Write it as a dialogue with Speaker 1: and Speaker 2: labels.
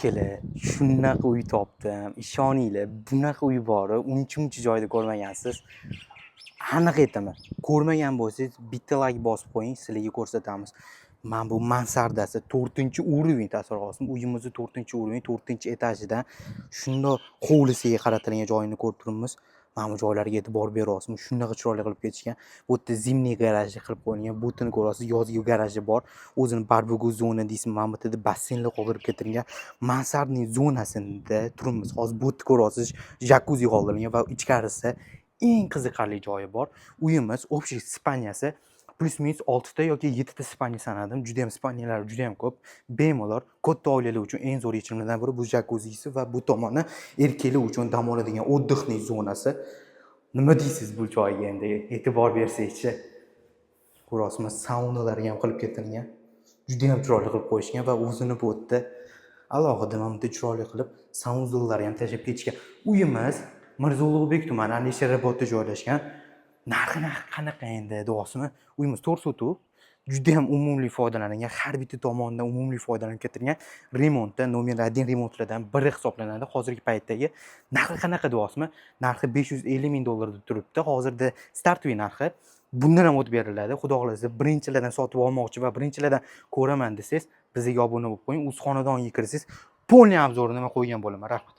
Speaker 1: Kela, shunaqa uy topdim. Ishoninglar, bunaqa uy bor, uncha joyda ko'rmagansiz. Aniq aytaman. Ko'rmagan bo'lsangiz, bitta like bosib qo'ying, sizlarga ko'rsatamiz. Mana bu mansardasi 4-urovень tasavvur qilasiz. Uyimizni 4-urovень, 4-etajida shundoq hovlisiga qaratilgan joyini ko'rib turibmiz. Mana bu joylarga e'tibor beryapsiz. Shunaqa chiroyli qilib ketishgan. Bu yerda zimniy garajni qilib qo'yilgan. Bu yerni ko'rasiz, yozgi garaji bor. O'zini barbekyu zona deysiz, mana bu yerda basseynlar qoldirib ketilgan. Mansardning zonasida turibmiz. Hozir bu yerda ko'rasiz, jakuzi qoldirilgan va ichkarisi eng qiziqarli joyi bor. Uyimiz общий spaniyasi plus-minus 6 ta yoki 7 ta spaniya sanadim. Juda ham spaniyalar juda ham ko'p. Bemalol katta oilalar uchun eng zo'r yechimlardan biri bu jakuzisi va bu tomoni erkaklar uchun dam oladigan o'ddixning zonasi. Nima deysiz bu joyga endi e'tibor bersangchi? Ko'rasizmi, saunalarga ham qilib ketilgan. Juda ham chiroyli qilib qo'yishgan va o'zini bu yerda alohida mana bunday chiroyli qilib saunzullar ham tashib ketishgan. Uyimiz Mirzo Ulug'bek tumani Alisherobodda joylashgan. Narxi qanaqa endi deyapsizmi? Uyimiz 4 sotuv. Juda ham umumiy foydalanilgan, har bitta tomonidan umumiy foydalanib ketilgan remontda nomer 1 remontlardan biri hisoblanadi. Hozirgi paytdagi narxi qanaqa deyapsizmi? Narxi $550,000 deb turibdi. Hozirda startviy narxi bundan ham o'tib beriladi. Xudo xolasa birinchilardan sotib olmoqchi va birinchilardan ko'raman desangiz, bizga obuna bo'lib qo'ying. Uz xonadoniga kirsangiz, полный обзор nima qo'ygan bo'laman. Rahmat.